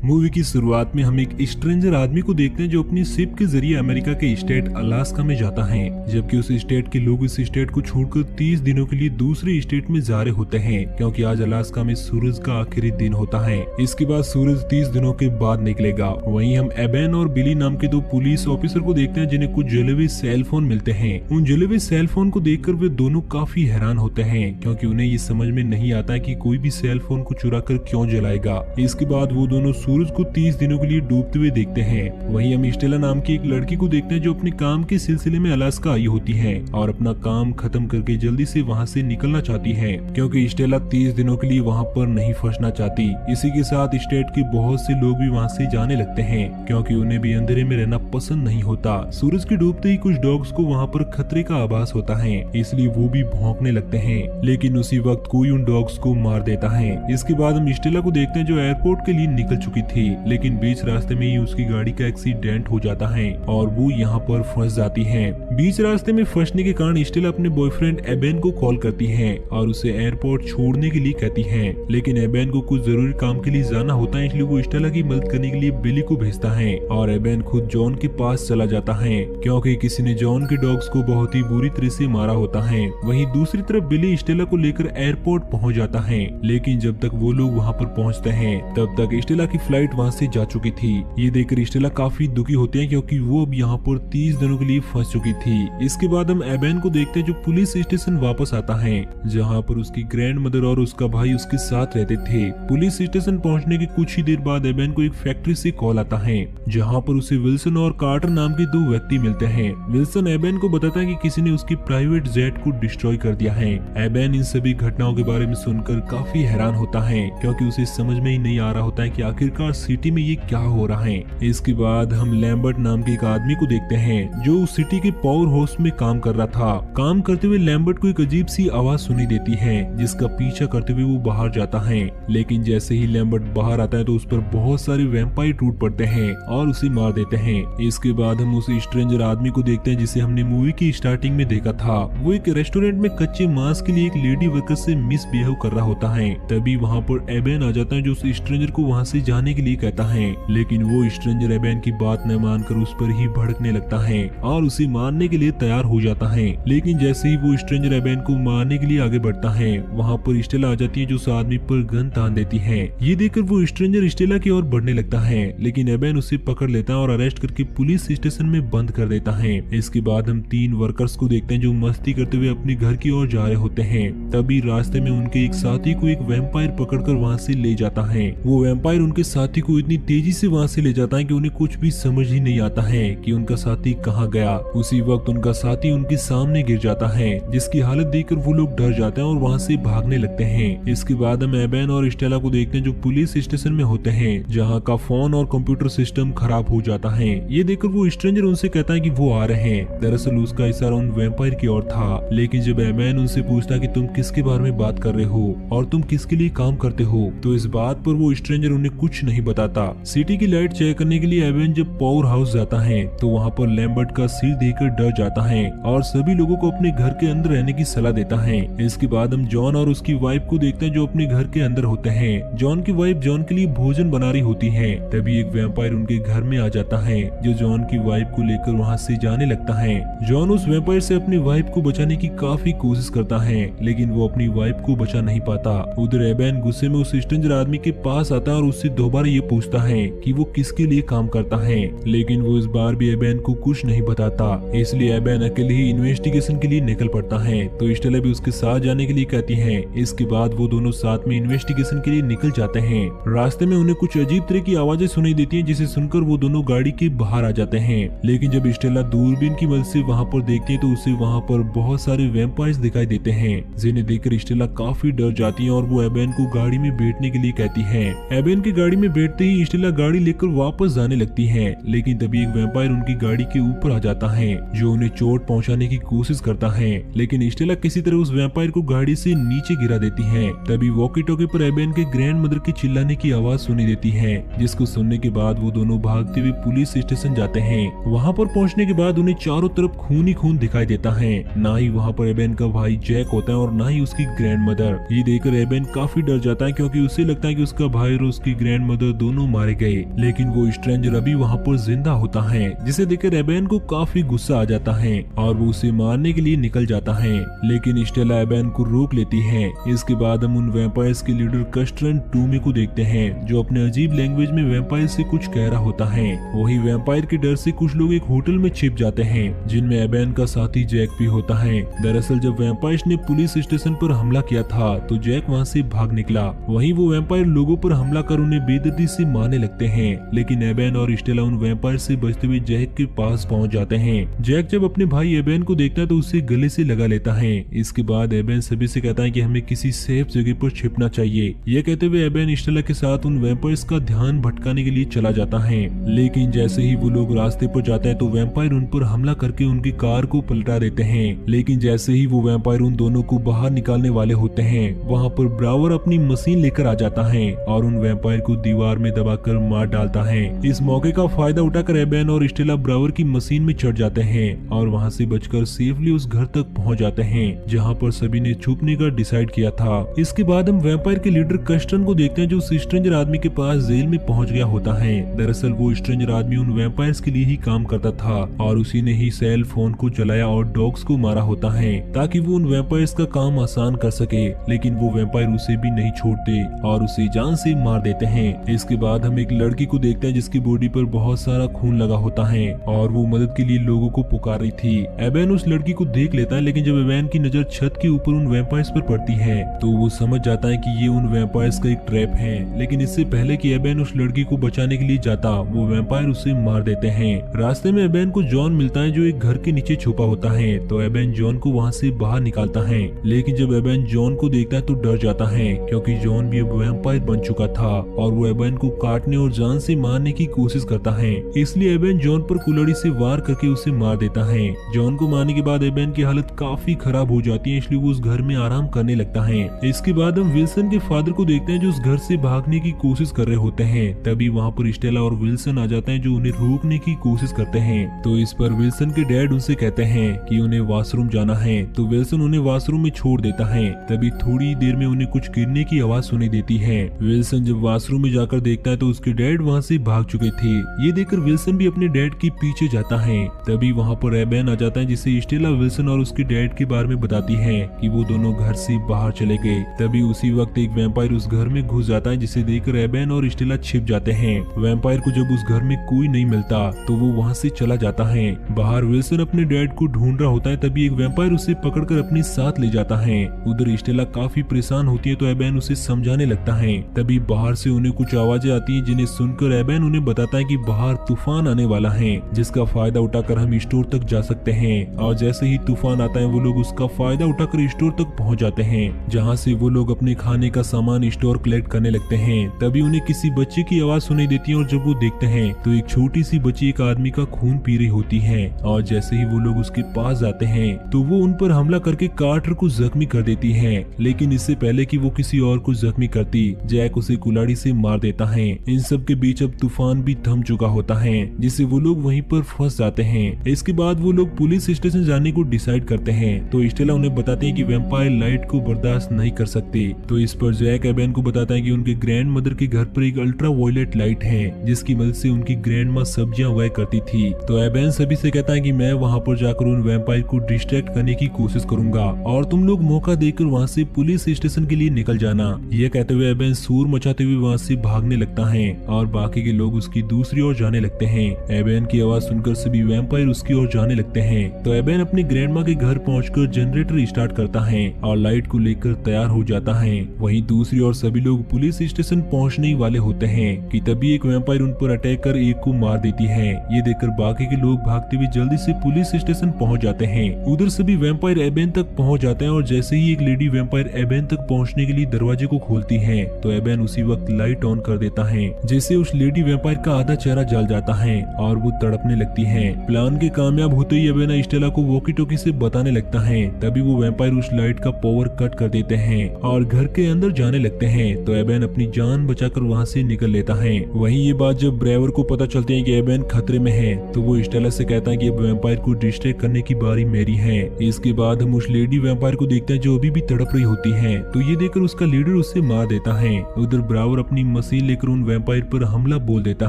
Movie की शुरुआत में हम एक स्ट्रेंजर आदमी को देखते हैं जो अपनी शिप के जरिए अमेरिका के स्टेट अलास्का में जाता है, जबकि उस स्टेट के लोग इस स्टेट को छोड़कर 30 दिनों के लिए दूसरे स्टेट में जा रहे होते हैं, क्योंकि आज अलास्का में सूरज का आखिरी दिन होता है। इसके बाद सूरज 30 दिनों के बाद निकलेगा। वहीं हम एबेन और बिली नाम के दो पुलिस ऑफिसर को देखते हैं जिन्हें कुछ जले हुए सेल फोन मिलते हैं। उन जले हुए सेल फोन को देखकर वे दोनों काफी हैरान होते हैं, क्योंकि उन्हें ये समझ में नहीं आता है कि कोई भी सेल फोन को चुरा कर क्यों जलाएगा। इसके बाद वो दोनों सूरज को 30 दिनों के लिए डूबते हुए देखते हैं। वहीं हम स्टेला नाम की एक लड़की को देखते हैं जो अपने काम के सिलसिले में अलास्का आई होती है और अपना काम खत्म करके जल्दी से वहाँ से निकलना चाहती है, क्योंकि स्टेला 30 दिनों के लिए वहाँ पर नहीं फंसना चाहती। इसी के साथ स्टेट के बहुत से लोग भी वहाँ से जाने लगते हैं, क्योंकि उन्हें भी अंधेरे में रहना पसंद नहीं होता। सूरज के डूबते ही कुछ डॉग्स को वहाँ पर खतरे का आभास होता है, इसलिए वो भी भौंकने लगते हैं, लेकिन उसी वक्त कोई उन डॉग्स को मार देता है। इसके बाद हम स्टेला को देखते हैं जो एयरपोर्ट के लिए निकल चुकी थी, लेकिन बीच रास्ते में ही उसकी गाड़ी का एक्सीडेंट हो जाता है और वो यहाँ पर फंस जाती है। बीच रास्ते में फंसने के कारण स्टेला अपने बॉयफ्रेंड एबेन को कॉल करती है और उसे एयरपोर्ट छोड़ने के लिए कहती है, लेकिन एबेन को कुछ जरूरी काम के लिए जाना होता है, इसलिए वो स्टेला की मदद करने के लिए बिली को भेजता है और एबेन खुद जॉन के पास चला जाता है, क्योंकि किसी ने जॉन के डॉग्स को बहुत ही बुरी तरह से मारा होता है। वहीं दूसरी तरफ बिली स्टेला को लेकर एयरपोर्ट पहुंच जाता है, लेकिन जब तक वो लोग वहां पर पहुंचते हैं तब तक स्टेला की फ्लाइट वहां से जा चुकी थी। ये देखकर स्टेला काफी दुखी होते हैं, क्योंकि वो अब यहाँ पर 30 दिनों के लिए फंस चुकी थी। इसके बाद हम एबेन को देखते हैं जो पुलिस स्टेशन वापस आता है, जहाँ पर उसकी ग्रैंड मदर और उसका भाई उसके साथ रहते थे। पुलिस स्टेशन पहुँचने के कुछ ही देर बाद एबेन को एक फैक्ट्री से कॉल आता है, जहाँ पर उसे विल्सन और कार्टर नाम के दो व्यक्ति मिलते हैं। विल्सन एबेन को बताता है कि किसी ने उसकी प्राइवेट जेट को डिस्ट्रॉय कर दिया है। एबेन इन सभी घटनाओं के बारे में सुनकर काफी हैरान होता है, क्योंकि उसे समझ में ही नहीं आ रहा होता है कि आखिरकार सिटी में ये क्या हो रहा है। इसके बाद हम लैम्बर्ट नाम के एक आदमी को देखते हैं जो उस सिटी के पावर हाउस में काम कर रहा था। काम करते हुए लैम्बर्ट को एक अजीब सी आवाज सुनी देती है, जिसका पीछा करते हुए वो बाहर जाता है, लेकिन जैसे ही लैम्बर्ट बाहर आता है तो उस पर बहुत सारे वैम्पायर टूट पड़ते हैं और उसे मार देते हैं। इसके बाद हम उस स्ट्रेंजर आदमी को देखते हैं जिसे हमने मूवी की स्टार्टिंग में देखा था। वो एक रेस्टोरेंट में कच्चे मांस के लिए एक लेडी वर्कर से मिसबिहेव कर रहा होता है। तभी वहाँ पर एबेन आ जाता है जो उस स्ट्रेंजर को वहाँ से जाने के लिए कहता है, लेकिन वो स्ट्रेंजर एबेन की बात न मानकर उस पर ही भड़कने लगता है और उसे मारने के लिए तैयार हो जाता है। लेकिन जैसे ही वो स्ट्रेंजर एबेन को मारने के लिए आगे बढ़ता है, वहाँ पर स्टेला आ जाती है जो उस आदमी पर गन तान देती है। ये देखकर वो स्ट्रेंजर स्टेला की ओर बढ़ने लगता है, लेकिन एबेन उसे पकड़ लेता है और अरेस्ट करके पुलिस स्टेशन में बंद कर देता है। इसके बाद हम 3 वर्कर्स को देखते हैं जो मस्ती करते हुए अपने घर की ओर जा रहे होते हैं। तभी रास्ते में उनके एक साथी को एक वैम्पायर पकड़कर वहाँ से ले जाता है। वो वैम्पायर उनके साथी को इतनी तेजी से वहाँ से ले जाता है कि उन्हें कुछ भी समझ ही नहीं आता है कि उनका साथी कहाँ गया। उसी वक्त उनका साथी उनके सामने गिर जाता है, जिसकी हालत देखकर वो लोग डर जाते हैं और वहाँ से भागने लगते हैं। इसके बाद हम एबेन और स्टेला को देखते हैं जो पुलिस स्टेशन में होते हैं, जहाँ का फोन और कंप्यूटर सिस्टम खराब हो जाता है। ये देखकर वो स्ट्रेंजर उनसे कहता है कि वो आ रहे हैं। दरअसल उसका इशारा उन वैम्पायर की ओर था, लेकिन जब एबेन उनसे पूछता कि तुम किसके बारे में बात कर रहे हो और तुम किसके लिए काम करते हो, तो इस बात पर वो स्ट्रेंजर उन्हें कुछ नहीं बताता। सिटी की लाइट चेक करने के लिए एबेन जब पावर हाउस जाता है तो वहाँ पर लैम्बर्ट का सिर देखकर डर जाता है और सभी लोगों को अपने घर के अंदर रहने की सलाह देता है। इसके बाद हम जॉन और उसकी वाइफ को देखते हैं जो अपने घर के अंदर होते हैं। जॉन की वाइफ जॉन के लिए भोजन बना रही होती है। तभी एक वैम्पायर उनके घर में आ जाता है जो जॉन की वाइफ को लेकर वहाँ से जाने लगता है। जॉन उस वैम्पायर से अपनी वाइफ को बचाने की काफी कोशिश करता है, लेकिन वो अपनी वाइफ को बचा नहीं पाता। उधर एबेन गुस्से में उस स्ट्रेंजर आदमी के पास आता है और उससे दोबारा ये पूछता है कि वो किसके लिए काम करता है, लेकिन वो इस बार भी एबेन को कुछ नहीं बताता। इसलिए एबेन अकेले ही इन्वेस्टिगेशन के लिए निकल पड़ता है, तो स्टेला भी उसके साथ जाने के लिए कहती है। इसके बाद वो दोनों साथ में इन्वेस्टिगेशन के लिए निकल जाते हैं। रास्ते में उन्हें कुछ अजीब तरह की आवाजें सुनाई देती हैं, जिसे सुनकर वो दोनों गाड़ी के बाहर आ जाते हैं। लेकिन जब स्टेला दूरबीन की मदद से वहाँ पर देखती है तो उसे वहाँ पर बहुत सारे वैम्पायर्स दिखाई देते हैं, जिन्हें देखकर स्टेला काफी डर जाती है और वो एबेन को गाड़ी में बैठने के लिए कहती है। एबेन की गाड़ी में बैठते ही स्टेला गाड़ी लेकर वापस जाने लगती है, लेकिन तभी एक वैम्पायर उनकी गाड़ी के ऊपर आ जाता है जो उन्हें चोट पहुंचाने की कोशिश करता है, लेकिन स्टेला किसी तरह उस वैम्पायर को गाड़ी से नीचे गिरा देती है। तभी वॉकी टॉकी पर एबेन के ग्रैंड मदर के चिल्लाने की आवाज सुनी देती है, जिसको सुनने के बाद वो दोनों भागते हुए पुलिस स्टेशन जाते हैं। वहाँ पर पहुँचने के बाद उन्हें चारों तरफ खून ही खून दिखाई देता है। ना ही वहाँ पर एबेन का भाई जैक होता है और ना ही उसकी ग्रैंड मदर। ये देखकर एबेन काफी डर जाता है, क्योंकि उसे लगता है कि उसका भाई और उसकी ग्रैंड मदर दोनों मारे गए, लेकिन वो स्ट्रेंजर अभी वहाँ पर जिंदा होता है, जिसे देखकर एबेन को काफी गुस्सा आ जाता है और वो उसे मारने के लिए निकल जाता है, लेकिन स्टेला एबेन को रोक लेती है। इसके बाद हम उन वैम्पायर्स के लीडर कस्टरन टूमी को देखते हैं, जो अपने अजीब लैंग्वेज में वैम्पायर से कुछ कह रहा होता है। वही वैम्पायर के डर से कुछ लोग एक होटल में छिप जाते हैं, जिनमें एबेन का साथी जैक भी होता है। दरअसल जब वैम्पायर्स ने पुलिस स्टेशन पर हमला किया था तो जैक वहाँ से भाग निकला। वहीं वो वैम्पायर लोगों पर हमला कर उन्हें बेदर्दी से मारने लगते हैं, लेकिन एबेन और स्टेला उन वैम्पायर से बचते हुए जैक के पास पहुंच जाते हैं। जैक जब अपने भाई एबेन को देखता है तो उसे गले से लगा लेता है। इसके बाद एबेन सभी से कहता है कि हमें किसी सेफ जगह पर छिपना चाहिए। यह कहते हुए एबेन स्टेला के साथ उन वैम्पायर्स का ध्यान भटकाने के लिए चला जाता है, लेकिन जैसे ही वो लोग रास्ते पर जाते हैं तो वैम्पायर उन पर हमला करके उनकी कार को पलटा देते हैं। लेकिन जैसे ही वो वैम्पायर उन दोनों को बाहर निकालने वाले होते हैं, वहाँ पर ब्रावर अपनी मशीन लेकर आ जाता है और उन वैम्पायर को दीवार में दबाकर मार डालता है। इस मौके का फायदा उठाकर एबेन और स्टेला ब्रावर की मशीन में चढ़ जाते हैं और वहाँ से बचकर सेफली उस घर तक पहुँच जाते हैं जहाँ पर सभी ने छुपने का डिसाइड किया था। इसके बाद हम वैम्पायर के लीडर कस्टन को देखते हैं, जो उस स्ट्रेंजर आदमी के पास जेल में पहुँच गया होता है। दरअसल वो स्ट्रेंजर आदमी उन वैम्पायर्स के लिए ही काम करता था और उसी ने ही सेल फोन को चलाया और डॉग्स को मारा होता है ताकि वो उन वैम्पायर्स का काम आसान कर सके, लेकिन वो वैम्पायर उसे भी नहीं छोड़ते और उसे जान से मार देते हैं। इसके बाद हम एक लड़की को देखते हैं जिसकी बॉडी पर बहुत सारा खून लगा होता है और वो मदद के लिए लोगों को पुकार रही थी। एबेन उस लड़की को देख लेता है, लेकिन जब एबेन की नजर छत के ऊपर उन वैम्पायर्स पर पड़ती है तो वो समझ जाता है कि ये उन वैम्पायर्स का एक ट्रैप है। लेकिन इससे पहले कि एबेन उस लड़की को बचाने के लिए जाता, वो वैम्पायर उसे मार देते हैं। रास्ते में एबेन को जॉन मिलता है, जो एक घर के नीचे छुपा होता है, तो एबेन जॉन को वहाँ से बाहर निकालता है। लेकिन जब एबेन जॉन को देखता है तो डर जाता है, क्योंकि जॉन भी अब वैम्पायर बन चुका था और वो एबेन को काटने और जान से मारने की कोशिश करता है। इसलिए एबेन जॉन पर कुल्हाड़ी से वार करके उसे मार देता है। जॉन को मारने के बाद एबेन की हालत काफी खराब हो जाती है, इसलिए वो उस घर में आराम करने लगता है। इसके बाद हम विल्सन के फादर को देखते हैं, जो उस घर से भागने की कोशिश कर रहे होते हैं। तभी वहाँ पर स्टेला और विल्सन आ जाते हैं, जो उन्हें रोकने की कोशिश करते हैं। तो इस पर विल्सन के डैड उनसे कहते हैं कि उन्हें वॉशरूम जाना है, तो विल्सन उन्हें वॉशरूम में छोड़ देता है। तभी थोड़ी देर में उन्हें कुछ गिरने की आवाज सुनाई देती है। विल्सन जब वॉशरूम में जाकर देखता है तो उसके डैड वहाँ से भाग चुके थे। ये देखकर विल्सन भी अपने डैड के पीछे जाता है। तभी वहाँ पर एबेन आ जाता है, जिसे स्टेला विल्सन और उसके डैड के बारे में बताती है कि वो दोनों घर से बाहर चले गए। तभी उसी वक्त एक वैम्पायर उस घर में घुस जाता है, जिसे देखकर एबेन और स्टेला छिप जाते हैं। वैम्पायर को जब उस घर में कोई नहीं मिलता तो वो वहाँ से चला जाता है। बाहर विल्सन अपने डैड को ढूंढ रहा होता है, तभी एक वैम्पायर उसे पकड़कर अपने साथ ले जाता है। उधर स्टेला काफी परेशान होती है, तो एबेन उसे समझाने लगता है। तभी बाहर से उन्हें कुछ आवाजें आती हैं, जिन्हें सुनकर एबेन उन्हें बताता है कि बाहर तूफान आने वाला है, जिसका फायदा उठाकर हम स्टोर तक जा सकते हैं। और जैसे ही तूफान आता है वो लोग उसका फायदा उठाकर स्टोर तक पहुंच जाते हैं, जहां से वो लोग अपने खाने का सामान स्टोर कलेक्ट करने लगते हैं। तभी उन्हें किसी बच्चे की आवाज सुनाई देती है और जब वो देखते हैं तो एक छोटी सी बच्ची एक आदमी का खून पी रही होती है। और जैसे ही वो लोग उसके पास जाते हैं तो वो उन पर हमला करके कार्टर को जख्मी कर देती है। लेकिन इससे पहले कि वो किसी और को जख्मी करती, जैक उसे कुल्हाड़ी से मार देता है। इन सब के बीच अब तूफान भी थम चुका होता है, जिससे वो लोग वहीं पर फंस जाते हैं। इसके बाद वो लोग पुलिस स्टेशन जाने को डिसाइड करते हैं, तो स्टेला उन्हें बताते हैं कि वैम्पायर लाइट को बर्दाश्त नहीं कर सकते। तो इस पर जैक एबेन को बताता है कि उनके ग्रैंड मदर के घर पर एक अल्ट्रा वायलेट लाइट है, जिसकी मदद से उनकी ग्रैंड माँ सब्जियां उगाया करती थी। तो एबेन सभी से कहता है कि मैं वहाँ पर जाकर उन वैम्पायर को डिस्ट्रैक्ट करने की कोशिश करूंगा और तुम लोग मौका देकर वहाँ से पुलिस स्टेशन के लिए निकल जाना। ये कहते हुए एबेन शोर मचाते हुए वहाँ से भागने लगता है और बाकी के लोग उसकी दूसरी ओर जाने लगते हैं। एबेन की आवाज सुनकर सभी वैम्पायर उसकी ओर जाने लगते हैं। तो एबेन अपनी ग्रैंडमा के घर पहुंचकर जनरेटर स्टार्ट करता है और लाइट को लेकर तैयार हो जाता है। वहीं दूसरी ओर सभी लोग पुलिस स्टेशन पहुंचने वाले होते हैं कि तभी एक वैम्पायर उन पर अटैक कर एक को मार देती है। ये देखकर बाकी के लोग भागते हुए जल्दी से पुलिस स्टेशन पहुंच जाते हैं। उधर सभी वैम्पायर एबेन तक पहुंच जाते हैं और जैसे ही एक लेडी वैम्पायर एबेन तक पहुंचने के लिए दरवाजे को खोलती है तो एबेन उसी वक्त लाइट ऑन कर देता है, जिससे उस लेडी वैम्पायर का आधा चेहरा जल जाता है और वो तड़पने लगती है। प्लान के कामयाब होते ही एबेन स्टेला को वॉकी टॉकी से बताने लगता है। तभी वो वैम्पायर उस लाइट का पावर कट कर देते हैं और घर के अंदर जाने लगते हैं। तो एबेन अपनी जान बचाकर वहाँ से निकल लेता है। वहीं ये बात जब ब्रेवर को पता चलती है कि एबेन खतरे में है तो वो स्टेला से कहता है कि अब वैम्पायर को डिस्ट्रैक्ट करने की बारी मेरी है। इसके बाद हम उस लेडी वैम्पायर को देखते हैं जो अभी भी तड़प रही होती है। तो ये देखकर उसका लीडर उससे मार देता है। उधर ब्रावर अपनी मशीन लेकर उन वैम्पायर पर हमला बोल देता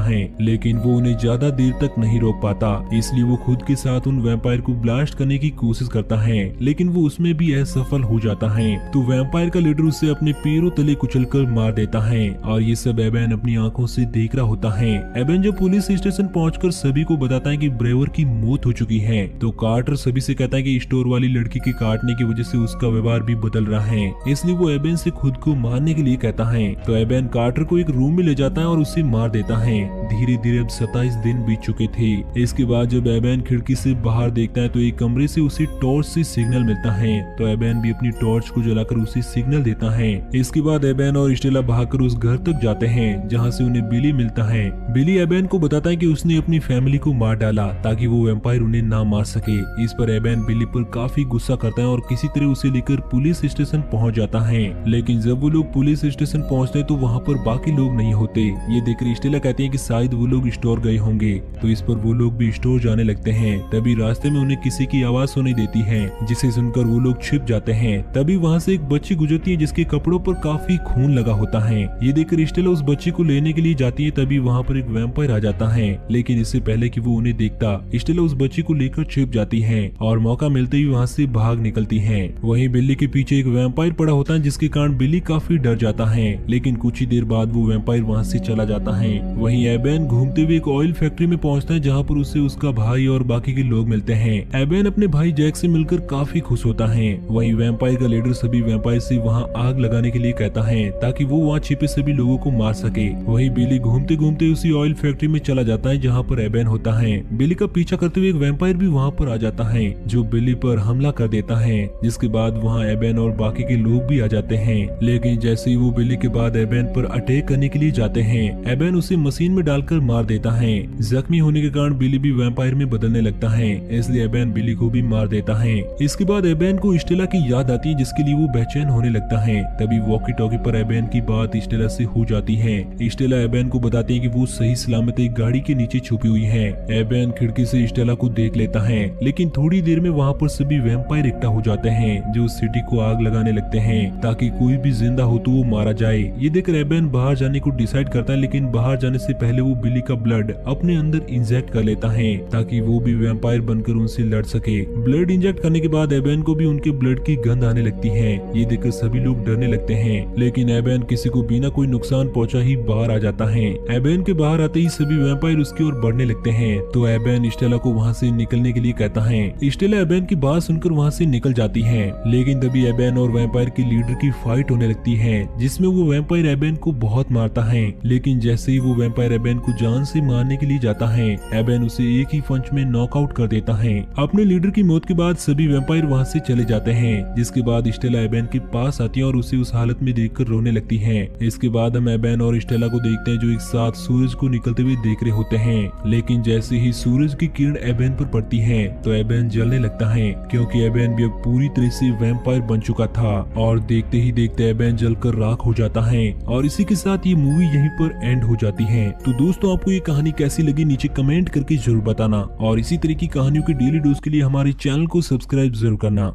है, लेकिन वो उन्हें ज्यादा देर तक नहीं रोक पाता। इसलिए वो खुद के साथ उन वैम्पायर को ब्लास्ट करने की कोशिश करता है, लेकिन वो उसमें भी असफल हो जाता है। तो वैम्पायर का लीडर उसे अपने पैरों तले कुचलकर मार देता है और ये सब एबेन अपनी आंखों से देख रहा होता है। एबेन जब पुलिस स्टेशन पहुंचकर सभी को बताता है कि ब्रेवर की मौत हो चुकी है, तो कार्टर सभी से कहता है कि स्टोर वाली लड़की के काटने की वजह से उसका व्यवहार भी बदल रहा है, इसलिए वो एबेन से खुद को मारने के लिए कहता है। तो एबेन कार्टर को एक रूम में ले जाता है और उसे मार देता है। धीरे धीरे अब 27 दिन बीत चुके थे। इसके बाद जब एबेन खिड़की से बाहर देखता है तो एक कमरे से उसे टॉर्च से सिग्नल मिलता है। तो एबेन भी अपनी टॉर्च को जलाकर उसे सिग्नल देता है। इसके बाद एबेन और स्टेला भागकर उस घर तक जाते हैं जहाँ से उन्हें बिली मिलता है। बिली एबेन को बताता है कि उसने अपनी फैमिली को मार डाला ताकि वो वैम्पायर उन्हें ना मार सके। इस पर एबेन बिली पर काफी गुस्सा करता है और किसी तरह उसे लेकर पुलिस स्टेशन पहुंच जाता है। लेकिन जब वो लोग पुलिस स्टेशन पहुंचते हैं तो वहाँ पर बाकी लोग नहीं होते। ये देखकर स्टेला कहती है कि शायद वो लोग स्टोर गए होंगे। तो इस पर वो लोग भी स्टोर जाने लगते हैं। तभी रास्ते में उन्हें किसी की आवाज सुनाई देती है, जिसे सुनकर वो लोग छिप जाते हैं। तभी वहाँ से एक बच्ची गुजरती है जिसके कपड़ों पर काफी खून लगा होता है। ये देखकर स्टेला उस बच्ची को लेने के लिए जाती है। तभी वहाँ पर एक वैम्पायर आ जाता है, लेकिन इससे पहले कि वो उन्हें देखता, स्टेला उस बच्ची को लेकर छिप जाती है और मौका मिलते ही वहाँ से भाग निकलती है। वहीं बिल्ली के पीछे एक वैम्पायर पड़ा होता है, जिसके कारण बिल्ली काफी डर जाता है। लेकिन कुछ ही देर बाद वो वैम्पायर वहाँ से चला जाता है। वहीं एबेन घूमते हुए एक ऑयल फैक्ट्री में पहुंचता है, जहाँ पर उसे उसका भाई और बाकी के लोग मिलते हैं। एबेन अपने भाई जैक से मिलकर काफी खुश होता है। वहीं वैम्पायर का लीडर सभी वैम्पायर से वहाँ आग लगाने के लिए कहता है ताकि वो वहाँ छिपे सभी लोगों को मार सके। वहीं बिली घूमते घूमते उसी ऑयल फैक्ट्री में चला जाता है जहाँ पर एबेन होता है। बिली का पीछा करते हुए एक वैम्पायर भी वहाँ पर आ जाता है, जो बिली पर हमला कर देता है। जिसके बाद वहाँ एबेन और बाकी के लोग भी आ जाते हैं। लेकिन जैसे ही वो बिली के बाद एबेन पर अटैक करने के लिए जाते हैं, एबेन उसे मशीन में डालकर मार देता है। जख्मी होने के कारण बिली भी वैम्पायर में बदलने लगता है, इसलिए एबेन बिली को भी मार देता है। इसके बाद एबेन को स्टेला की याद आती है, जिसके लिए वो बेचैन होने लगता है। तभी वॉकी टॉकी पर एबेन की बात स्टेला से हो जाती है। स्टेला एबेन को बताती है कि वो सही सलामत एक गाड़ी के नीचे छुपी हुई है। एबेन खिड़की से स्टेला को देख लेता है, लेकिन थोड़ी देर में वहाँ पर सभी वैम्पायर इकट्ठा हो जाते हैं, जो सिटी को आग लगाने लगते हैं ताकि कोई भी जिंदा हो तो वो मारा जाए। ये देखकर एबेन बाहर जाने को डिसाइड करता है, लेकिन बाहर जाने से पहले वो बिली का ब्लड अपने अंदर इंजेक्ट कर लेता है ताकि वो भी वैम्पायर बनकर उनसे लड़ सके। ब्लड इंजेक्ट करने के बाद एबेन को भी उनके ब्लड की गंध आने लगती है। ये देखकर सभी लोग डरने लगते हैं, लेकिन एबेन किसी को बिना कोई नुकसान पहुंचा ही बाहर आ जाता है। एबेन के बाहर आते ही सभी वैम्पायर उसकी ओर बढ़ने लगते हैं। तो एबेन स्टेला को वहाँ से निकलने के लिए कहता है। स्टेला एबेन की बात सुनकर वहाँ से निकल जाती है, लेकिन तभी एबेन और वैम्पायर की लीडर की फाइट होने लगती है, जिसमें वो वैम्पायर एबेन को बहुत मारता है। लेकिन जैसे ही वो वैम्पायर एबेन को जान से मारने के लिए जाता है, एबेन उसे एक ही पंच में नॉकआउट कर देता है। अपने लीडर की मौत के बाद सभी वैम्पायर वहाँ से चले जाते हैं, जिसके बाद स्टेला एबेन के पास आती है और उसे उस हालत में देखकर रोने लगती है। इसके बाद हम एबेन और स्टेला को देखते हैं, जो एक साथ सूरज को निकलते हुए देख रहे होते हैं। लेकिन जैसे ही सूरज की किरण एबेन पर पड़ती है तो एबेन जलने लगता है, क्योंकि एबेन भी अब पूरी तरह से वैम्पायर बन चुका था। और देखते ही देखते एबेन जलकर राख हो जाता है। और इसी के साथ ये मूवी यहीं पर एंड हो जाती है। तो दोस्तों, आपको ये कहानी कैसी लगी नीचे कमेंट करके जरूर बताना, और इसी तरह की कहानियों की डेली डोज के लिए हमारे चैनल को सब्सक्राइब जरूर करना।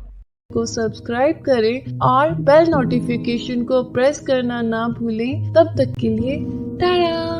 को सब्सक्राइब करें और बेल नोटिफिकेशन को प्रेस करना ना भूलें। तब तक के लिए टाटा।